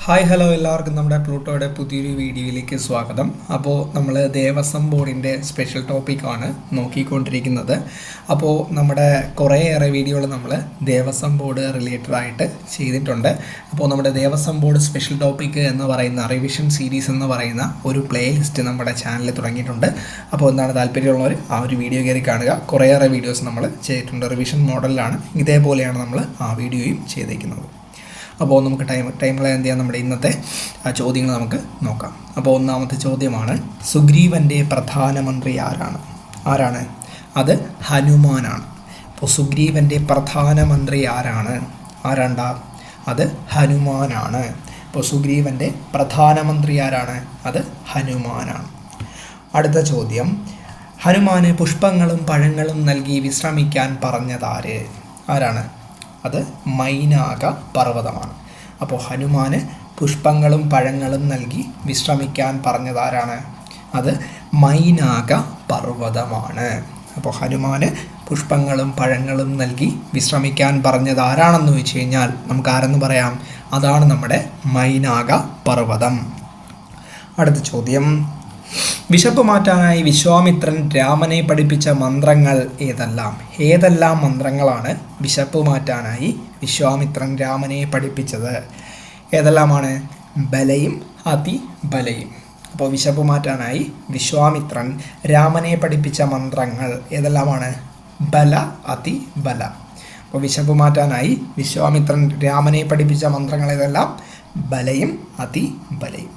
Hi hello എല്ലാവർക്കും നമ്മുടെ പ്ലൂട്ടോയുടെ പുതിയൊരു വീഡിയോയിലേക്ക് സ്വാഗതം. അപ്പോൾ നമ്മൾ ദേവസ്വം ബോർഡിൻ്റെ സ്പെഷ്യൽ ടോപ്പിക്കാണ് നോക്കിക്കൊണ്ടിരിക്കുന്നത്. അപ്പോൾ നമ്മുടെ കുറേയേറെ വീഡിയോകൾ നമ്മൾ ദേവസ്വം ബോർഡ് റിലേറ്റഡ് ആയിട്ട് ചെയ്തിട്ടുണ്ട്. അപ്പോൾ നമ്മുടെ ദേവസ്വം ബോർഡ് സ്പെഷ്യൽ ടോപ്പിക്ക് എന്ന് പറയുന്ന റിവിഷൻ സീരീസ് എന്ന് പറയുന്ന ഒരു പ്ലേ ലിസ്റ്റ് നമ്മുടെ ചാനലിൽ തുടങ്ങിയിട്ടുണ്ട്. അപ്പോൾ എന്താണ് താല്പര്യമുള്ളവർ ആ ഒരു വീഡിയോ കയറി കാണുക. കുറേയേറെ വീഡിയോസ് നമ്മൾ ചെയ്തിട്ടുണ്ട്. റിവിഷൻ മോഡലിലാണ്, ഇതേപോലെയാണ് നമ്മൾ ആ വീഡിയോയും ചെയ്തേക്കുന്നത്. അപ്പോൾ നമുക്ക് ടൈമിൽ എന്ത് ചെയ്യാം, നമ്മുടെ ഇന്നത്തെ ചോദ്യങ്ങൾ നമുക്ക് നോക്കാം. അപ്പോൾ ഒന്നാമത്തെ ചോദ്യമാണ്, സുഗ്രീവൻ്റെ പ്രധാനമന്ത്രി ആരാണ്? അത് ഹനുമാനാണ്. അപ്പോൾ സുഗ്രീവൻ്റെ പ്രധാനമന്ത്രി ആരാണ്ട? അത് ഹനുമാനാണ്. അപ്പോൾ സുഗ്രീവൻ്റെ പ്രധാനമന്ത്രി ആരാണ്? അത് ഹനുമാനാണ്. അടുത്ത ചോദ്യം, ഹനുമാന് പുഷ്പങ്ങളും പഴങ്ങളും നൽകി വിശ്രമിക്കാൻ പറഞ്ഞതാര്? ആരാണ്? അത് മൈനാക പർവ്വതമാണ്. അപ്പോൾ ഹനുമാന് പുഷ്പങ്ങളും പഴങ്ങളും നൽകി വിശ്രമിക്കാൻ പറഞ്ഞതാരാണ്? അത് മൈനാക പർവ്വതമാണ്. അപ്പോൾ ഹനുമാന് പുഷ്പങ്ങളും പഴങ്ങളും നൽകി വിശ്രമിക്കാൻ പറഞ്ഞത് ആരാണെന്ന് വെച്ച് കഴിഞ്ഞാൽ നമുക്ക് ആരെന്ന് പറയാം? അതാണ് നമ്മുടെ മൈനാക പർവ്വതം. അടുത്ത ചോദ്യം, വിശപ്പ് മാറ്റാനായി വിശ്വാമിത്രൻ രാമനെ പഠിപ്പിച്ച മന്ത്രങ്ങൾ ഏതെല്ലാം മന്ത്രങ്ങളാണ് വിശപ്പ് മാറ്റാനായി വിശ്വാമിത്രൻ രാമനെ പഠിപ്പിച്ചത്? ഏതെല്ലാമാണ്? ബലയും അതിബലയും. അപ്പോൾ വിശപ്പ് മാറ്റാനായി വിശ്വാമിത്രൻ രാമനെ പഠിപ്പിച്ച മന്ത്രങ്ങൾ ഏതെല്ലാമാണ്? ബല അതിബല. അപ്പോൾ വിശപ്പ് മാറ്റാനായി വിശ്വാമിത്രൻ രാമനെ പഠിപ്പിച്ച മന്ത്രങ്ങൾ ഏതെല്ലാം? ബലയും അതിബലയും.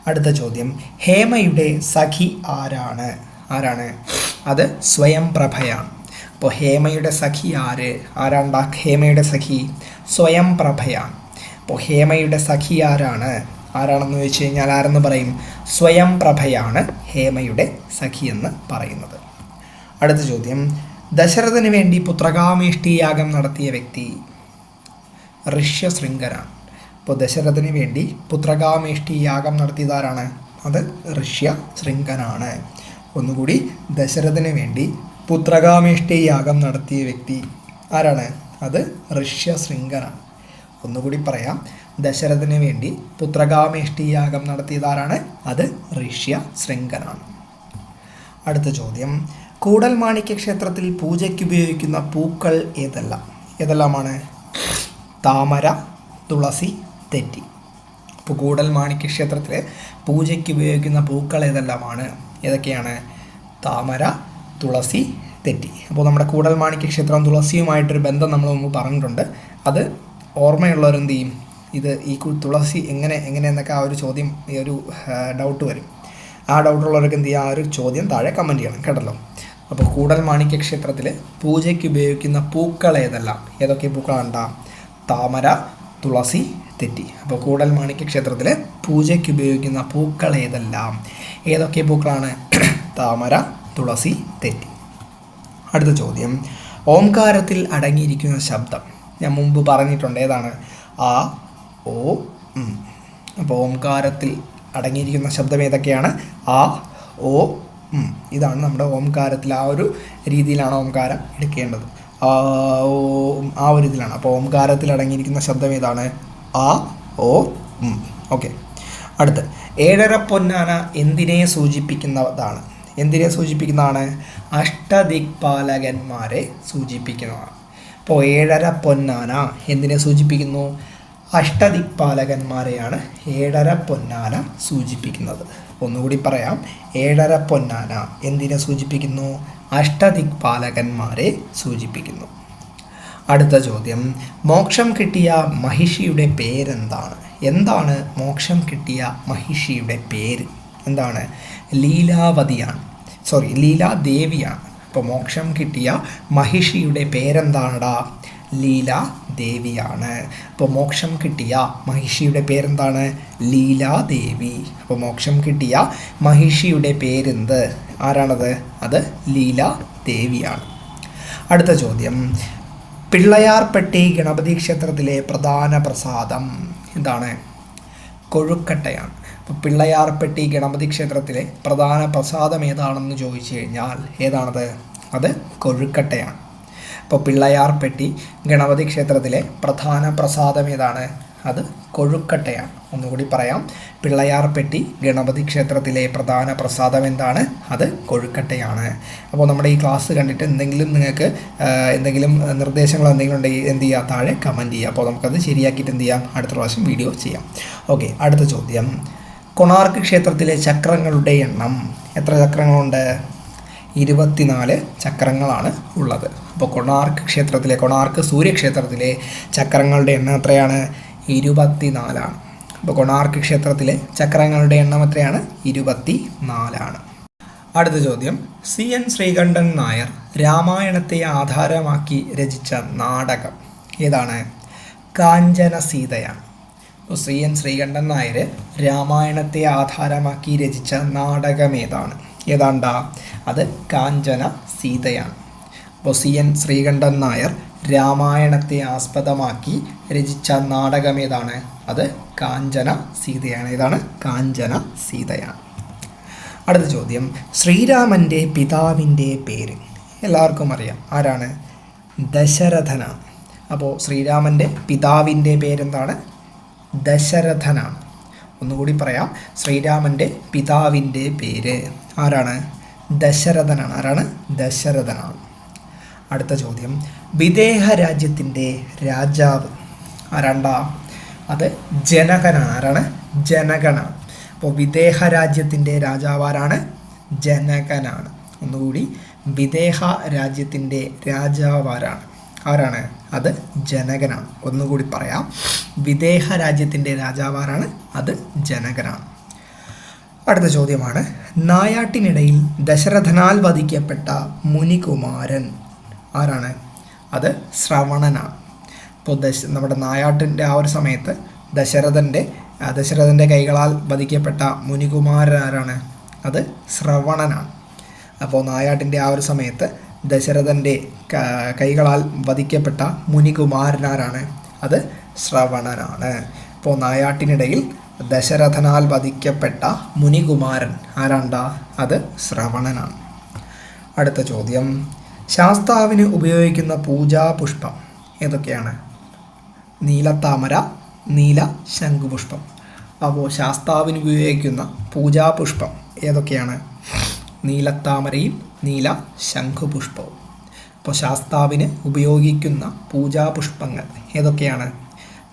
അടുത്ത ചോദ്യം, ഹേമയുടെ സഖി ആരാണ്? അത് സ്വയം പ്രഭയാണ്. അപ്പോൾ ഹേമയുടെ സഖി ആരാണ്ട? ഹേമയുടെ സഖി സ്വയം പ്രഭയാണ്. അപ്പോൾ ഹേമയുടെ സഖി ആരാണെന്ന് വെച്ച് കഴിഞ്ഞാൽ ആരെന്ന് പറയും? സ്വയം പ്രഭയാണ് ഹേമയുടെ സഖി എന്ന് പറയുന്നത്. അടുത്ത ചോദ്യം, ദശരഥന് വേണ്ടി പുത്രകാമേഷ്ടി യാഗം നടത്തിയ വ്യക്തി? ഋഷ്യശൃംഖനാണ്. അപ്പോൾ ദശരഥന് വേണ്ടി പുത്രകാമേഷ്ടി യാഗം നടത്തിയതാരാണ്? അത് ഋഷ്യശൃംഖനാണ്. ഒന്നുകൂടി, ദശരഥന് വേണ്ടി പുത്രകാമേഷ്ടി യാഗം നടത്തിയ വ്യക്തി ആരാണ്? അത് ഋഷ്യശൃംഖനാണ്. ഒന്നുകൂടി പറയാം, ദശരഥന് വേണ്ടി പുത്രകാമേഷ്ടി യാഗം നടത്തിയതാരാണ്? അത് ഋഷ്യശൃംഖനാണ്. അടുത്ത ചോദ്യം, കൂടൽമാണിക്യ ക്ഷേത്രത്തിൽ പൂജയ്ക്ക് ഉപയോഗിക്കുന്ന പൂക്കൾ ഏതെല്ലാമാണ്? താമര, തുളസി, തെറ്റി. ഇപ്പോൾ കൂടൽമാണിക്യ ക്ഷേത്രത്തിലെ പൂജയ്ക്ക് ഉപയോഗിക്കുന്ന പൂക്കൾ ഏതൊക്കെയാണ്? താമര, തുളസി, തെറ്റി. അപ്പോൾ നമ്മുടെ കൂടൽമാണിക്യ ക്ഷേത്രം തുളസിയുമായിട്ടൊരു ബന്ധം നമ്മൾ മുമ്പ് പറഞ്ഞിട്ടുണ്ട്. അത് ഓർമ്മയുള്ളവരെന്ത് ചെയ്യും? ഈ തുളസി എങ്ങനെയെന്നൊക്കെ ആ ഒരു ചോദ്യം, ഈ ഒരു ഡൗട്ട് വരും. ആ ഡൗട്ടുള്ളവർക്ക് എന്ത് ചെയ്യുക? ആ ഒരു ചോദ്യം താഴെ കമൻറ്റ് ചെയ്യണം, കേട്ടല്ലോ. അപ്പോൾ കൂടൽമാണിക്യ ക്ഷേത്രത്തിൽ പൂജയ്ക്ക് ഉപയോഗിക്കുന്ന പൂക്കൾ ഏതൊക്കെ പൂക്കളാണ്? താമര, തുളസി, തെറ്റി. അപ്പോൾ കൂടൽമാണിക്യ ക്ഷേത്രത്തിൽ പൂജയ്ക്ക് ഉപയോഗിക്കുന്ന പൂക്കൾ ഏതൊക്കെ പൂക്കളാണ്? താമര, തുളസി, തെറ്റി. അടുത്ത ചോദ്യം, ഓംകാരത്തിൽ അടങ്ങിയിരിക്കുന്ന ശബ്ദം ഞാൻ മുമ്പ് പറഞ്ഞിട്ടുണ്ട്. ഏതാണ്? ആ, ഓ, അപ്പോൾ ഓംകാരത്തിൽ അടങ്ങിയിരിക്കുന്ന ശബ്ദം ഏതൊക്കെയാണ്? ആ, ഓ, ഇതാണ് നമ്മുടെ ഓംകാരത്തിൽ. ആ ഒരു രീതിയിലാണ് ഓംകാരം എടുക്കേണ്ടത്. ആ ഒരു ഇതിലാണ്. അപ്പോൾ ഓംകാരത്തിൽ അടങ്ങിയിരിക്കുന്ന ശബ്ദം ഏതാണ്? ആ, ഓ, ഓക്കെ. അടുത്ത്, ഏഴര പൊന്നാന എന്തിനെ സൂചിപ്പിക്കുന്നതാണ്? അഷ്ടദിക്പാലകന്മാരെ സൂചിപ്പിക്കുന്നതാണ്. അപ്പോൾ ഏഴര പൊന്നാന എന്തിനെ സൂചിപ്പിക്കുന്നു? അഷ്ടദിക്പാലകന്മാരെയാണ് ഏഴര പൊന്നാന സൂചിപ്പിക്കുന്നത്. ഒന്നുകൂടി പറയാം, ഏഴര പൊന്നാന എന്തിനെ സൂചിപ്പിക്കുന്നു? അഷ്ടദിക്പാലകന്മാരെ സൂചിപ്പിക്കുന്നു. അടുത്ത ചോദ്യം, മോക്ഷം കിട്ടിയ മഹിഷിയുടെ പേരെന്താണ്? എന്താണ് മോക്ഷം കിട്ടിയ മഹിഷിയുടെ പേര്? എന്താണ്? ലീലാദേവിയാണ്. അപ്പോൾ മോക്ഷം കിട്ടിയ മഹിഷിയുടെ പേരെന്താണെടാ? ലീലാദേവിയാണ്. അപ്പോൾ മോക്ഷം കിട്ടിയ മഹിഷിയുടെ പേരെന്താണ്? ലീലാദേവി. അപ്പോൾ മോക്ഷം കിട്ടിയ മഹിഷിയുടെ പേരെന്ത്? ആരാണത്? അത് ലീലാദേവിയാണ്. അടുത്ത ചോദ്യം, പിള്ളയാർപ്പെട്ടി ഗണപതി ക്ഷേത്രത്തിലെ പ്രധാന പ്രസാദം എന്താണ്? കൊഴുക്കട്ടയാണ്. അപ്പോൾ പിള്ളയാർപ്പെട്ടി ഗണപതി ക്ഷേത്രത്തിലെ പ്രധാന പ്രസാദം ഏതാണെന്ന് ചോദിച്ചു കഴിഞ്ഞാൽ ഏതാണത്? അത് കൊഴുക്കട്ടയാണ്. അപ്പോൾ പിള്ളയാർപ്പെട്ടി ഗണപതി ക്ഷേത്രത്തിലെ പ്രധാന പ്രസാദം ഏതാണ്? അത് കൊഴുക്കട്ടയാണ്. ഒന്നുകൂടി പറയാം, പിള്ളയാർപ്പെട്ടി ഗണപതി ക്ഷേത്രത്തിലെ പ്രധാന പ്രസാദം എന്താണ്? അത് കൊഴുക്കട്ടയാണ്. അപ്പോൾ നമ്മുടെ ഈ ക്ലാസ് കണ്ടിട്ട് എന്തെങ്കിലും നിങ്ങൾക്ക് എന്തെങ്കിലും നിർദ്ദേശങ്ങളോ എന്തെങ്കിലും ഉണ്ടെങ്കിൽ എന്ത് ചെയ്യുക, താഴെ കമൻറ്റ് ചെയ്യുക. അപ്പോൾ നമുക്കത് ശരിയാക്കിയിട്ട് എന്ത് ചെയ്യാം, അടുത്ത പ്രാവശ്യം വീഡിയോ ചെയ്യാം. ഓക്കെ, അടുത്ത ചോദ്യം. കൊണാർക്ക് ക്ഷേത്രത്തിലെ ചക്രങ്ങളുടെ എണ്ണം എത്ര ചക്രങ്ങളുണ്ട്? 24 ചക്രങ്ങളാണ് ഉള്ളത്. അപ്പോൾ കൊണാർക്ക് സൂര്യക്ഷേത്രത്തിലെ ചക്രങ്ങളുടെ എണ്ണം എത്രയാണ്? 24 ആണ്. അപ്പോൾ കൊണാർക്ക് ക്ഷേത്രത്തിലെ ചക്രങ്ങളുടെ എണ്ണം എത്രയാണ്? 24 ആണ്. അടുത്ത ചോദ്യം. CN ശ്രീകണ്ഠൻ നായർ രാമായണത്തെ ആധാരമാക്കി രചിച്ച നാടകം ഏതാണ്? കാഞ്ചന സീതയാണ്. അപ്പോൾ CN ശ്രീകണ്ഠൻ നായർ രാമായണത്തെ ആധാരമാക്കി രചിച്ച നാടകം ഏതാണ്ടാ? അത് കാഞ്ചന സീതയാണ്. അപ്പോൾ CN ശ്രീകണ്ഠൻ നായർ രാമായണത്തെ ആസ്പദമാക്കി രചിച്ച നാടകം ഏതാണ്? അത് കാഞ്ചന സീതയാണ്. ഏതാണ്? കാഞ്ചന സീതയാണ്. അടുത്ത ചോദ്യം. ശ്രീരാമൻ്റെ പിതാവിൻ്റെ പേര് എല്ലാവർക്കും അറിയാം, ആരാണ്? ദശരഥനാണ്. അപ്പോൾ ശ്രീരാമൻ്റെ പിതാവിൻ്റെ പേരെന്താണ്? ദശരഥനാണ്. ഒന്നുകൂടി പറയാം, ശ്രീരാമൻ്റെ പിതാവിൻ്റെ പേര് ആരാണ്? ദശരഥനാണ്. ആരാണ്? ദശരഥനാണ്. അടുത്ത ചോദ്യം. വിദേഹ രാജ്യത്തിൻ്റെ രാജാവ് ആരാണ്ടാ? അത് ജനകനാണ്. ആരാണ്? ജനകനാണ്. അപ്പോൾ വിദേഹ രാജ്യത്തിൻ്റെ രാജാവ് ആരാണ്? ജനകനാണ്. ഒന്നുകൂടി, വിദേഹ രാജ്യത്തിൻ്റെ രാജാവ് ആരാണ്? അത് ജനകനാണ്. ഒന്നുകൂടി പറയാം, വിദേഹ രാജ്യത്തിൻ്റെ രാജാവ് ആരാണ്? അത് ജനകനാണ്. അടുത്ത ചോദ്യമാണ്. നായാട്ടിനിടയിൽ ദശരഥനാൽ വധിക്കപ്പെട്ട മുനികുമാരൻ ആരാണ്? അത് ശ്രവണനാണ്. ഇപ്പോൾ നമ്മുടെ നായാട്ടിൻ്റെ ആ ഒരു സമയത്ത് ദശരഥൻ്റെ കൈകളാൽ വധിക്കപ്പെട്ട മുനികുമാരൻ ആരാണ്? അത് ശ്രവണനാണ്. അപ്പോൾ നായാട്ടിൻ്റെ ആ ഒരു സമയത്ത് ദശരഥൻ്റെ കൈകളാൽ വധിക്കപ്പെട്ട മുനികുമാരൻ ആരാണ്? അത് ശ്രവണനാണ്. ഇപ്പോൾ നായാട്ടിനിടയിൽ ദശരഥനാൽ വധിക്കപ്പെട്ട മുനികുമാരൻ ആരാണ്ടാ? അത് ശ്രവണനാണ്. അടുത്ത ചോദ്യം. ശാസ്താവിന് ഉപയോഗിക്കുന്ന പൂജാപുഷ്പം ഏതൊക്കെയാണ്? നീലത്താമര, നീല ശംഖുപുഷ്പം. അപ്പോൾ ശാസ്താവിന് ഉപയോഗിക്കുന്ന പൂജാപുഷ്പം ഏതൊക്കെയാണ്? നീലത്താമരയും നീല ശംഖുപുഷ്പവും. അപ്പോൾ ശാസ്താവിന് ഉപയോഗിക്കുന്ന പൂജാപുഷ്പങ്ങൾ ഏതൊക്കെയാണ്?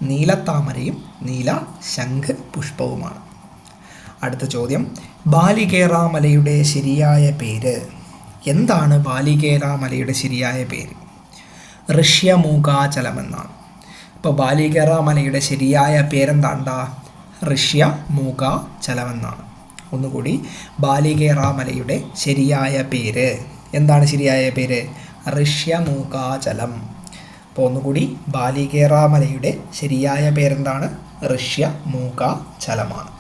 നീലത്താമരയും നീല ശംഖ് പുഷ്പവുമാണ്. അടുത്ത ചോദ്യം. ബാലികേറാമലയുടെ ശരിയായ പേര് എന്താണ്? ബാലികേറാമലയുടെ ശരിയായ പേര് ഋഷ്യമൂകാചലമെന്നാണ്. ഇപ്പോൾ ബാലികേറാമലയുടെ ശരിയായ പേരെന്താണ്ടാ? ഋഷ്യമൂകാചലമെന്നാണ്. ഒന്നുകൂടി, ബാലികേറാമലയുടെ ശരിയായ പേര് എന്താണ്? ശരിയായ പേര് ഋഷ്യമൂകാചലം. അപ്പോൾ ഒന്നുകൂടി, ബാലികേറാമലയുടെ ശരിയായ പേരെന്താണ്? ഋഷ്യമൂകാചലമാണ്.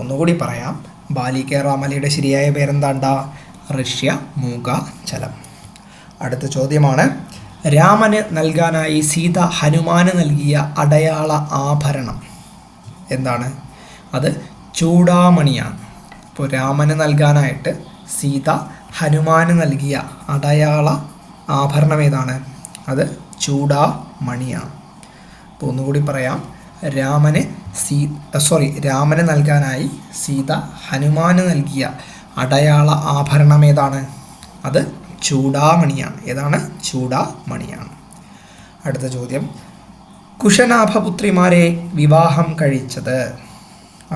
ഒന്നുകൂടി പറയാം, ബാലികേറാമലയുടെ ശരിയായ പേരെന്താണ്ടാ? ഋഷ്യമൂകാചലം. അടുത്ത ചോദ്യമാണ്. രാമന് നൽകാനായി സീത ഹനുമാന് നൽകിയ അടയാള ആഭരണം എന്താണ്? അത് ചൂടാമണിയാണ്. ഇപ്പോൾ രാമന് നൽകാനായിട്ട് സീത ഹനുമാന് നൽകിയ അടയാള ആഭരണം ഏതാണ്? അത് ചൂടാമണിയാണ്. അപ്പോൾ ഒന്നുകൂടി പറയാം, രാമന് നൽകാനായി സീത ഹനുമാന് നൽകിയ അടയാള ആഭരണം ഏതാണ്? അത് ചൂടാമണിയാണ്. ഏതാണ്? ചൂടാമണിയാണ്. അടുത്ത ചോദ്യം. കുശനാഭപുത്രിമാരെ വിവാഹം കഴിച്ചത്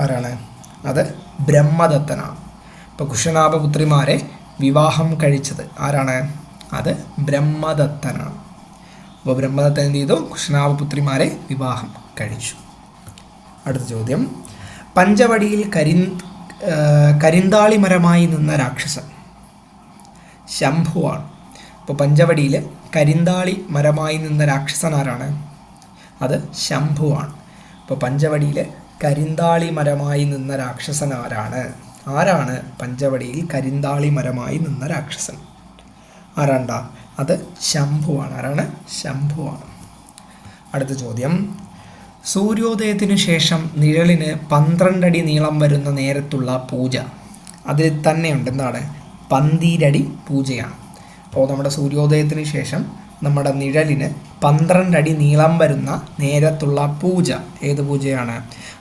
ആരാണ്? അത് ബ്രഹ്മദത്തനാണ്. ഇപ്പോൾ കുശനാഭപുത്രിമാരെ വിവാഹം കഴിച്ചത് ആരാണ്? അത് ബ്രഹ്മദത്തനാണ്. അപ്പോൾ ബ്രഹ്മദത്തൻ എന്ത് ചെയ്തു? കുശനാഭപുത്രിമാരെ വിവാഹം കഴിച്ചു. അടുത്ത ചോദ്യം. പഞ്ചവടിയിൽ കരിന്താളി മരമായി നിന്ന രാക്ഷസൻ ശംഭുവാണ്. അപ്പോൾ പഞ്ചവടിയിൽ കരിന്താളി മരമായി നിന്ന രാക്ഷസൻ ആരാണ്? അത് ശംഭുവാണ്. അപ്പോൾ പഞ്ചവടിയിൽ കരിന്താളി മരമായി നിന്ന രാക്ഷസൻ ആരാണ് പഞ്ചവടിയിൽ കരിന്താളി മരമായി നിന്ന രാക്ഷസൻ? ആരാണ്ടാ? അത് ശംഭുവാണ്. ആരാണ്? ശംഭുവാണ്. അടുത്ത ചോദ്യം. സൂര്യോദയത്തിനു ശേഷം നിഴലിന് 12 അടി നീളം വരുന്ന നേരത്തുള്ള പൂജ അതിൽ തന്നെയുണ്ട്. എന്താണ്? 12 അടി പൂജയാണ്. അപ്പോൾ നമ്മുടെ സൂര്യോദയത്തിന് ശേഷം നമ്മുടെ നിഴലിന് 12 അടി നീളം വരുന്ന നേരത്തുള്ള പൂജ ഏത് പൂജയാണ്?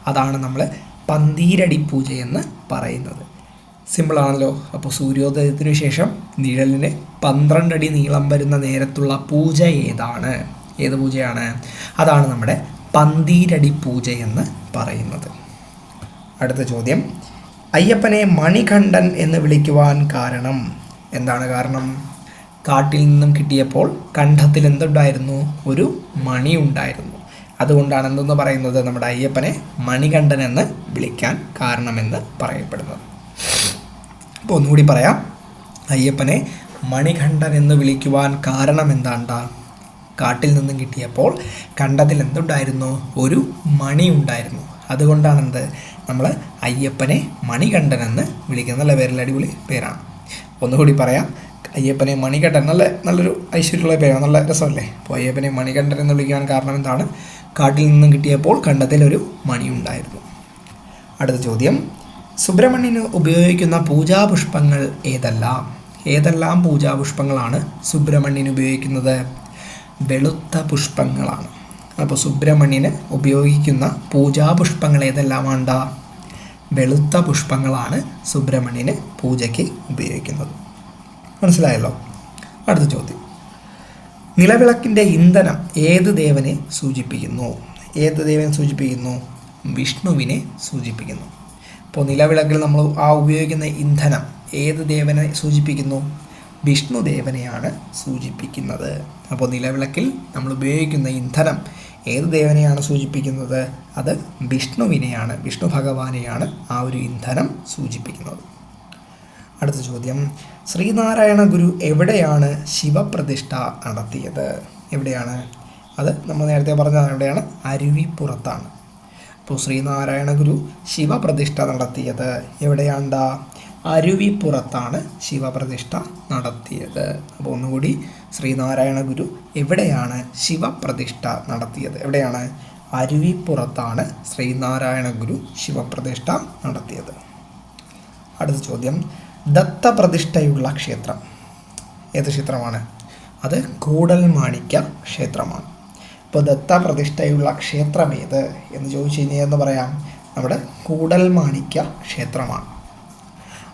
അതാണ് നമ്മൾ പന്തീരടി പൂജയെന്ന് പറയുന്നത്. സിമ്പിളാണല്ലോ. അപ്പോൾ സൂര്യോദയത്തിനു ശേഷം നിഴലിന് 12 അടി നീളം വരുന്ന നേരത്തുള്ള പൂജ ഏതാണ്? ഏത് പൂജയാണ്? അതാണ് നമ്മുടെ പന്തീരടി പൂജയെന്ന് പറയുന്നത്. അടുത്ത ചോദ്യം, അയ്യപ്പനെ മണികണ്ഠൻ എന്ന് വിളിക്കുവാൻ കാരണം എന്താണ്? കാരണം കാട്ടിൽ നിന്നും കിട്ടിയപ്പോൾ കണ്ഠത്തിൽ എന്തുണ്ടായിരുന്നു? ഒരു മണി ഉണ്ടായിരുന്നു. അതുകൊണ്ടാണ് എന്തെന്ന് പറയുന്നത്? നമ്മുടെ അയ്യപ്പനെ മണികണ്ഠൻ എന്ന് വിളിക്കാൻ കാരണമെന്ന് പറയപ്പെടുന്നത്. അപ്പോൾ ഒന്നുകൂടി പറയാം, അയ്യപ്പനെ മണികണ്ഠൻ എന്ന് വിളിക്കുവാൻ കാരണം എന്താണ്ടാ? കാട്ടിൽ നിന്നും കിട്ടിയപ്പോൾ കണ്ഠത്തിൽ എന്തുണ്ടായിരുന്നു? ഒരു മണി ഉണ്ടായിരുന്നു. അതുകൊണ്ടാണ് എന്ത് നമ്മൾ അയ്യപ്പനെ മണികണ്ഠൻ എന്ന് വിളിക്കുന്നത്. നല്ല പേരല്ല, അടിപൊളി പേരാണ്. ഒന്നുകൂടി പറയാം, അയ്യപ്പനെ മണികണ്ഠൻ നല്ലൊരു ഐശ്വര്യമുള്ള പേരാണ്, നല്ല രസമല്ലേ? അപ്പോൾ അയ്യപ്പനെ മണികണ്ഠൻ എന്ന് വിളിക്കാൻ കാരണം എന്താണ്? കാട്ടിൽ നിന്നും കിട്ടിയപ്പോൾ കണ്ഠത്തിൽ ഒരു മണി ഉണ്ടായിരുന്നു. അടുത്ത ചോദ്യം, സുബ്രഹ്മണ്യന് ഉപയോഗിക്കുന്ന പൂജാപുഷ്പങ്ങൾ ഏതെല്ലാം പൂജാപുഷ്പങ്ങളാണ് സുബ്രഹ്മണ്യന് ഉപയോഗിക്കുന്നത്? വെളുത്ത പുഷ്പങ്ങളാണ്. അപ്പോൾ സുബ്രഹ്മണ്യന് ഉപയോഗിക്കുന്ന പൂജാപുഷ്പങ്ങൾ ഏതെല്ലാമാണ്ടാ? വെളുത്ത പുഷ്പങ്ങളാണ് സുബ്രഹ്മണ്യന് പൂജയ്ക്ക് ഉപയോഗിക്കുന്നത്. മനസ്സിലായല്ലോ? അടുത്ത ചോദ്യം, നിലവിളക്കിൻ്റെ ഇന്ധനം ഏത് ദേവനെ സൂചിപ്പിക്കുന്നു? വിഷ്ണുവിനെ സൂചിപ്പിക്കുന്നു. അപ്പോൾ നിലവിളക്കിൽ നമ്മൾ ഉപയോഗിക്കുന്ന ഇന്ധനം ഏത് ദേവനെ സൂചിപ്പിക്കുന്നു? വിഷ്ണു ദേവനെയാണ് സൂചിപ്പിക്കുന്നത്. അപ്പോൾ നിലവിളക്കിൽ നമ്മൾ ഉപയോഗിക്കുന്ന ഇന്ധനം ഏത് ദേവനെയാണ് സൂചിപ്പിക്കുന്നത്? അത് വിഷ്ണുവിനെയാണ്, വിഷ്ണു ഭഗവാനെയാണ് ആ ഒരു ഇന്ധനം സൂചിപ്പിക്കുന്നത്. അടുത്ത ചോദ്യം, ശ്രീനാരായണ ഗുരു എവിടെയാണ് ശിവപ്രതിഷ്ഠ നടത്തിയത്? എവിടെയാണ്? അത് നമ്മൾ നേരത്തെ പറഞ്ഞത് എവിടെയാണ്? അരുവിപ്പുറത്താണ്. അപ്പോൾ ശ്രീനാരായണ ഗുരു ശിവപ്രതിഷ്ഠ നടത്തിയത് എവിടെയാണ്ടാ? അരുവിപ്പുറത്താണ് ശിവപ്രതിഷ്ഠ നടത്തിയത്. അപ്പോൾ ഒന്നുകൂടി, ശ്രീനാരായണ ഗുരു എവിടെയാണ് ശിവപ്രതിഷ്ഠ നടത്തിയത്? എവിടെയാണ്? അരുവിപ്പുറത്താണ് ശ്രീനാരായണ ഗുരു ശിവപ്രതിഷ്ഠ നടത്തിയത്. അടുത്ത ചോദ്യം, ദത്തപ്രതിഷ്ഠയുള്ള ക്ഷേത്രം ഏത് ക്ഷേത്രമാണ്? അത് കൂടൽമാണിക്യ ക്ഷേത്രമാണ്. ഇപ്പോൾ ദത്തപ്രതിഷ്ഠയുള്ള ക്ഷേത്രം ഏത് എന്ന് ചോദിച്ചു കഴിഞ്ഞാൽ എന്ന് പറയാം, നമ്മുടെ കൂടൽമാണിക്യ ക്ഷേത്രമാണ്.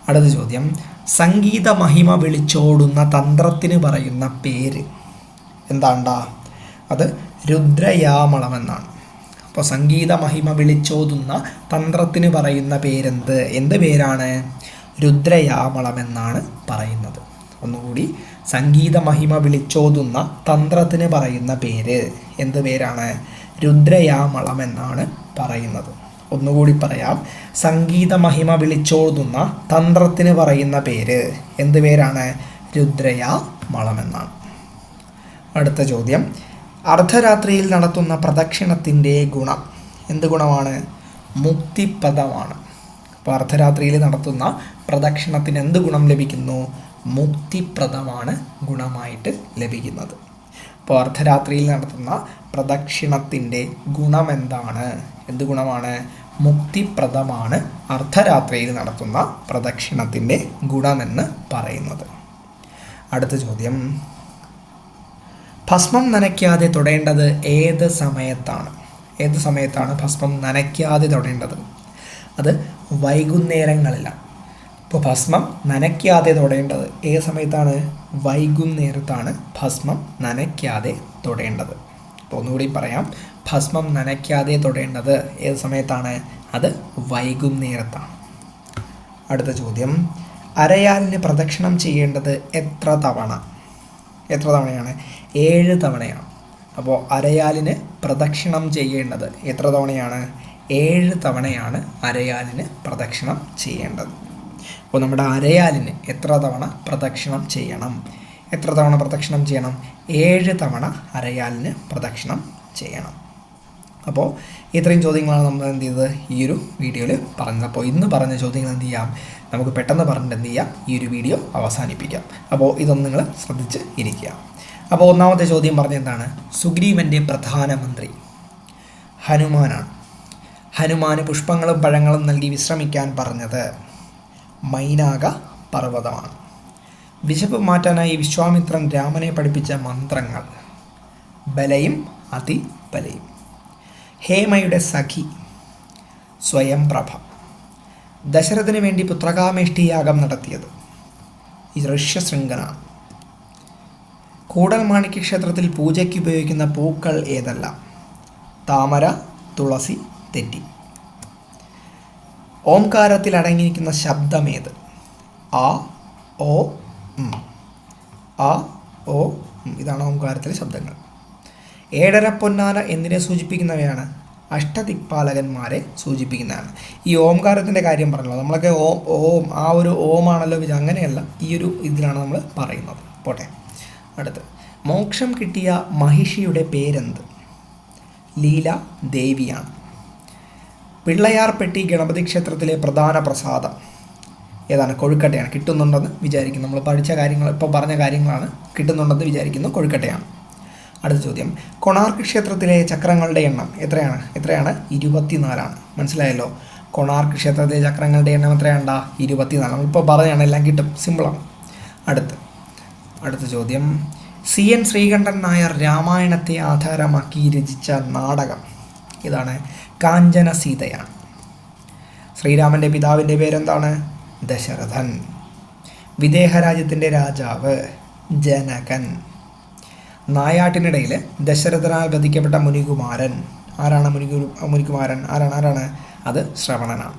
അടുത്ത ചോദ്യം, സംഗീത മഹിമ വിളിച്ചോടുന്ന തന്ത്രത്തിന് പറയുന്ന പേര് എന്താണ്ടാ? അത് രുദ്രയാമളം എന്നാണ്. അപ്പോൾ സംഗീത മഹിമ വിളിച്ചോതുന്ന തന്ത്രത്തിന് പറയുന്ന പേരെന്ത്? എന്ത് പേരാണ്? രുദ്രയാമളം എന്നാണ് പറയുന്നത്. ഒന്നുകൂടി, സംഗീത മഹിമ വിളിച്ചോതുന്ന തന്ത്രത്തിന് പറയുന്ന പേര് എന്ത് പേരാണ്? രുദ്രയാമളം എന്നാണ് പറയുന്നത്. ഒന്നുകൂടി പറയാം, സംഗീത മഹിമ വിളിച്ചോതുന്ന തന്ത്രത്തിന് പറയുന്ന പേര് എന്ത് പേരാണ്? രുദ്രയാമളം എന്നാണ്. അടുത്ത ചോദ്യം, അർദ്ധരാത്രിയിൽ നടത്തുന്ന പ്രദക്ഷിണത്തിൻ്റെ ഗുണം എന്ത് ഗുണമാണ്? മുക്തിപ്രദമാണ്. അപ്പോൾ അർദ്ധരാത്രിയിൽ നടത്തുന്ന പ്രദക്ഷിണത്തിന് എന്ത് ഗുണം ലഭിക്കുന്നു? മുക്തിപ്രദമാണ് ഗുണമായിട്ട് ലഭിക്കുന്നത്. അപ്പോൾ അർദ്ധരാത്രിയിൽ നടത്തുന്ന പ്രദക്ഷിണത്തിൻ്റെ ഗുണം എന്താണ്? എന്ത് ഗുണമാണ്? മുക്തിപ്രദമാണ് അർദ്ധരാത്രിയിൽ നടത്തുന്ന പ്രദക്ഷിണത്തിൻ്റെ ഗുണമെന്ന് പറയുന്നത്. അടുത്ത ചോദ്യം, ഭസ്മം നനയ്ക്കാതെ തൊടേണ്ടത് ഏത് സമയത്താണ് ഭസ്മം നനയ്ക്കാതെ തൊടേണ്ടത്? അത് വൈകുന്നേരങ്ങളിലാണ്. ഇപ്പോൾ ഭസ്മം നനയ്ക്കാതെ തൊടേണ്ടത് ഏത് സമയത്താണ്? വൈകുന്നേരത്താണ് ഭസ്മം നനയ്ക്കാതെ തൊടേണ്ടത്. അപ്പോൾ ഒന്നുകൂടി പറയാം, ഭസ്മം നനയ്ക്കാതെ തൊടേണ്ടത് ഏത് സമയത്താണ്? അത് വൈകുന്നേരത്താണ്. അടുത്ത ചോദ്യം, അരയാലിന് പ്രദക്ഷിണം ചെയ്യേണ്ടത് എത്ര തവണയാണ്? 7 തവണയാണ്. അപ്പോൾ അരയാലിന് പ്രദക്ഷിണം ചെയ്യേണ്ടത് എത്ര തവണയാണ്? 7 തവണയാണ് അരയാലിന് പ്രദക്ഷിണം ചെയ്യേണ്ടത്. അപ്പോൾ നമ്മുടെ അരയാലിന് എത്ര തവണ പ്രദക്ഷിണം ചെയ്യണം? 7 തവണ അരയാലിന് പ്രദക്ഷിണം ചെയ്യണം. അപ്പോൾ ഇത്രയും ചോദ്യങ്ങളാണ് നമ്മൾ എന്ത് ചെയ്തത് ഈ ഒരു വീഡിയോയിൽ പറഞ്ഞത്. അപ്പോൾ ഇന്ന് പറഞ്ഞ ചോദ്യങ്ങൾ എന്ത് ചെയ്യാം, നമുക്ക് പെട്ടെന്ന് പറഞ്ഞിട്ട് എന്ത് ചെയ്യാം, ഈ ഒരു വീഡിയോ അവസാനിപ്പിക്കാം. അപ്പോൾ ഇതൊന്ന് നിങ്ങൾ ശ്രദ്ധിച്ച് ഇരിക്കുക. അപ്പോൾ ഒന്നാമത്തെ ചോദ്യം പറഞ്ഞെന്താണ്? സുഗ്രീവൻ്റെ പ്രധാനമന്ത്രി ഹനുമാനാണ്. ഹനുമാന് പുഷ്പങ്ങളും പഴങ്ങളും നൽകി വിശ്രമിക്കാൻ പറഞ്ഞത് മൈനാക പർവ്വതമാണ്. വിശപ്പ് മാറ്റാനായി വിശ്വാമിത്രൻ രാമനെ പഠിപ്പിച്ച മന്ത്രങ്ങൾ. ബലയും അതിബലയും. ഹേമയുടെ സഖി സ്വയംപ്രഭ. ദശരഥന് വേണ്ടി പുത്രകാമേഷ്ടി യാഗം നടത്തിയത് ഋഷ്യശൃംഖനാണ്. കൂടൽമാണിക്യ ക്ഷേത്രത്തിൽ പൂജയ്ക്ക് ഉപയോഗിക്കുന്ന പൂക്കൾ ഏതെല്ലാം? താമര, തുളസി, തെറ്റി. ഓംകാരത്തിൽ അടങ്ങിയിരിക്കുന്ന ശബ്ദമേത്? ആ, ഓ, ആ, ഓ, ഇതാണ് ഓംകാരത്തിലെ ശബ്ദങ്ങൾ. ഏഴര പൊന്നാന എന്തിനെ സൂചിപ്പിക്കുന്നവയാണ്? അഷ്ടദിക്പാലകന്മാരെ സൂചിപ്പിക്കുന്നതാണ്. ഈ ഓംകാരത്തിൻ്റെ കാര്യം പറഞ്ഞല്ലോ, നമ്മളൊക്കെ ഓം ഓം ആ ഒരു ഓമാണല്ലോ അങ്ങനെയല്ല, ഈ ഒരു ഇതിലാണ് നമ്മൾ പറയുന്നത്. പോട്ടെ. അടുത്ത്, മോക്ഷം കിട്ടിയ മഹിഷിയുടെ പേരെന്ത്? ലീല ദേവിയാണ്. പിള്ളയാർപ്പെട്ടി ഗണപതി ക്ഷേത്രത്തിലെ പ്രധാന പ്രസാദം ഏതാണ്? കൊഴുക്കട്ടയാണ്. കിട്ടുന്നുണ്ടെന്ന് വിചാരിക്കുന്നു. നമ്മൾ പഠിച്ച കാര്യങ്ങൾ, ഇപ്പോൾ പറഞ്ഞ കാര്യങ്ങളാണ്. കിട്ടുന്നുണ്ടെന്ന് വിചാരിക്കുന്നു. കൊഴുക്കട്ടയാണ്. അടുത്ത ചോദ്യം, കൊണാർക്ക് ക്ഷേത്രത്തിലെ ചക്രങ്ങളുടെ എണ്ണം എത്രയാണ്? 24. മനസ്സിലായല്ലോ. കൊണാർക്ക് ക്ഷേത്രത്തിലെ ചക്രങ്ങളുടെ എണ്ണം എത്രയാണ്ടാ? 24. നമ്മളിപ്പോൾ പറഞ്ഞാണ്, എല്ലാം കിട്ടും, സിമ്പിളാണ്. അടുത്ത ചോദ്യം, CN ശ്രീകണ്ഠൻ നായർ രാമായണത്തെ ആധാരമാക്കി രചിച്ച നാടകം ഇതാണ്? കാഞ്ചന സീതയാണ്. ശ്രീരാമൻ്റെ പിതാവിൻ്റെ പേരെന്താണ്? ദശരഥൻ. വിദേഹ രാജ്യത്തിൻ്റെ രാജാവ് ജനകൻ. നായാട്ടിനിടയിൽ ദശരഥനാൽ വധിക്കപ്പെട്ട മുനികുമാരൻ ആരാണ്? മുനികുമാരൻ ആരാണ്? അത് ശ്രവണനാണ്.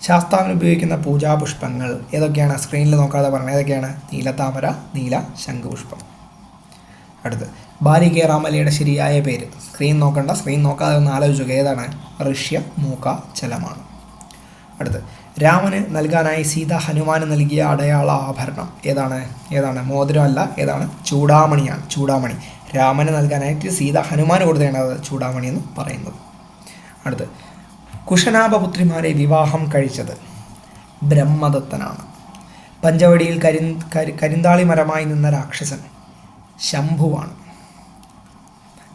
ശാസ്താവിന് ഉപയോഗിക്കുന്ന പൂജാപുഷ്പങ്ങൾ ഏതൊക്കെയാണ്? സ്ക്രീനിൽ നോക്കാതെ പറഞ്ഞത് ഏതൊക്കെയാണ്? നീലത്താമര, നീല ശംഖുപുഷ്പം. അടുത്ത്, ബാലികേറാമലയുടെ ശരിയായ പേര്? സ്ക്രീൻ നോക്കാതെ ഒന്ന് ആലോചിക്കുക. ഏതാണ്? ഋഷ്യ മൂക ചലമാണ്. അടുത്ത്, രാമന് നൽകാനായി സീത ഹനുമാന് നൽകിയ അടയാള ആഭരണം ഏതാണ്? മോതിരമല്ല, ഏതാണ്? ചൂടാമണിയാണ്. ചൂടാമണി. രാമന് നൽകാനായിട്ട് സീത ഹനുമാന് കൊടുത്തതാണ് അത് ചൂടാമണി എന്ന് പറയുന്നത്. അടുത്ത്, കുശനാഭപുത്രിമാരെ വിവാഹം കഴിച്ചത് ബ്രഹ്മദത്തനാണ്. പഞ്ചവടിയിൽ കരിന്താളി മരമായി നിന്ന രാക്ഷസൻ ശംഭുവാണ്.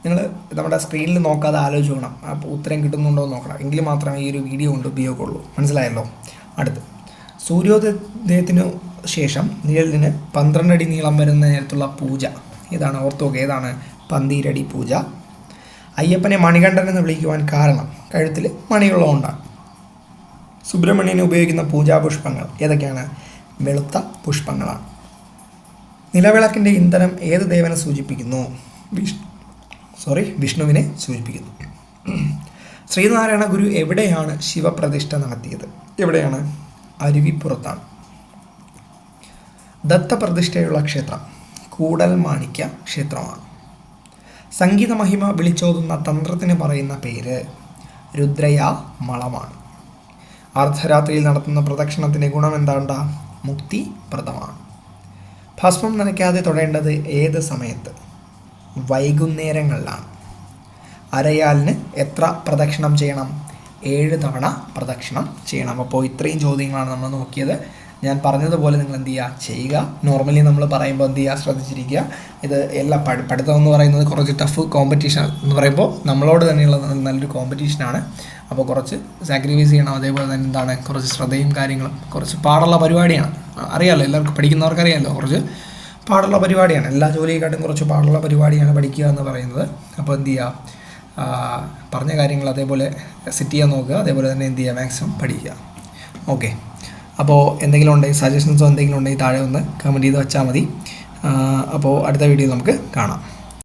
നിങ്ങൾ നമ്മുടെ സ്ക്രീനിൽ നോക്കാതെ ആലോചിക്കണം. അപ്പോൾ ഉത്തരം കിട്ടുന്നുണ്ടോ എന്ന് നോക്കണം. എങ്കിൽ മാത്രമേ ഈ ഒരു വീഡിയോ കൊണ്ട് ഉപയോഗമുള്ളൂ. മനസ്സിലായല്ലോ. അടുത്ത്, സൂര്യോദയത്തിനു ശേഷം നിഴലിന് 12 അടി നീളം വരുന്ന നേരത്തുള്ള പൂജ ഏതാണ്? ഓർത്തോക്കെ. ഏതാണ്? പന്തീരടി പൂജ. അയ്യപ്പനെ മണികണ്ഠൻ എന്ന് വിളിക്കുവാൻ കാരണം കഴുത്തിൽ മണിയുള്ളതുകൊണ്ടാണ്. സുബ്രഹ്മണ്യന് ഉപയോഗിക്കുന്ന പൂജാപുഷ്പങ്ങൾ ഏതൊക്കെയാണ്? വെളുത്ത പുഷ്പങ്ങളാണ്. നിലവിളക്കിൻ്റെ ഇന്ധനം ഏത് ദേവനെ സൂചിപ്പിക്കുന്നു? വിഷ്ണുവിനെ സൂചിപ്പിക്കുന്നു. ശ്രീനാരായണ ഗുരു എവിടെയാണ് ശിവപ്രതിഷ്ഠ നടത്തിയത്? എവിടെയാണ്? അരുവിപ്പുറത്താണ്. ദത്തപ്രതിഷ്ഠയുള്ള ക്ഷേത്രം കൂടൽമാണിക്യ ക്ഷേത്രമാണ്. സംഗീത മഹിമ വിളിച്ചോതുന്ന തന്ത്രത്തിന് പറയുന്ന പേര് രുദ്രയാമളമാണ്. അർദ്ധരാത്രിയിൽ നടത്തുന്ന പ്രദക്ഷിണത്തിൻ്റെ ഗുണം എന്താണ്ടാ? മുക്തിപ്രദമാണ്. ഭസ്മം നനയ്ക്കാതെ തൊടേണ്ടത് ഏത് സമയത്ത്? വൈകുന്നേരങ്ങളിലാണ്. അരയാലിന് എത്ര പ്രദക്ഷിണം ചെയ്യണം? 7 തവണ പ്രദക്ഷിണം ചെയ്യണം. അപ്പോൾ ഇത്രയും ചോദ്യങ്ങളാണ് നമ്മൾ നോക്കിയത്. ഞാൻ പറഞ്ഞതുപോലെ നിങ്ങൾ എന്ത് ചെയ്യുക. നോർമലി നമ്മൾ പറയുമ്പോൾ എന്ത് ചെയ്യുക? ശ്രദ്ധിച്ചിരിക്കുക. ഇത് എല്ലാം പഠിത്തം എന്ന് പറയുന്നത് കുറച്ച് ടഫ് കോമ്പറ്റീഷൻ എന്ന് പറയുമ്പോൾ നമ്മളോട് തന്നെയുള്ള നല്ലൊരു കോമ്പറ്റീഷനാണ്. അപ്പോൾ കുറച്ച് സാക്രിഫൈസ് ചെയ്യണം. അതേപോലെ തന്നെ എന്താണ്, കുറച്ച് ശ്രദ്ധയും കാര്യങ്ങളും, കുറച്ച് പാടുള്ള പരിപാടിയാണ്. അറിയാമല്ലോ, എല്ലാവർക്കും പഠിക്കുന്നവർക്ക് അറിയാമല്ലോ, കുറച്ച് പാടുള്ള പരിപാടിയാണ്. എല്ലാ ജോലിയെക്കാട്ടും കുറച്ച് പാടുള്ള പരിപാടിയാണ് പഠിക്കുക എന്ന് പറയുന്നത്. അപ്പോൾ എന്ത് ചെയ്യുക? പറഞ്ഞ കാര്യങ്ങൾ അതേപോലെ സെറ്റ് ചെയ്യാൻ നോക്കുക. അതേപോലെ തന്നെ എന്ത് ചെയ്യുക? മാക്സിമം പഠിക്കുക. ഓക്കെ. അപ്പോൾ എന്തെങ്കിലും ഉണ്ടെങ്കിൽ സജഷൻസോ എന്തെങ്കിലും ഉണ്ടെങ്കിൽ താഴെ ഒന്ന് കമൻറ്റ് ചെയ്ത് വെച്ചാൽ മതി. അപ്പോൾ അടുത്ത വീഡിയോയിൽ നമുക്ക് കാണാം.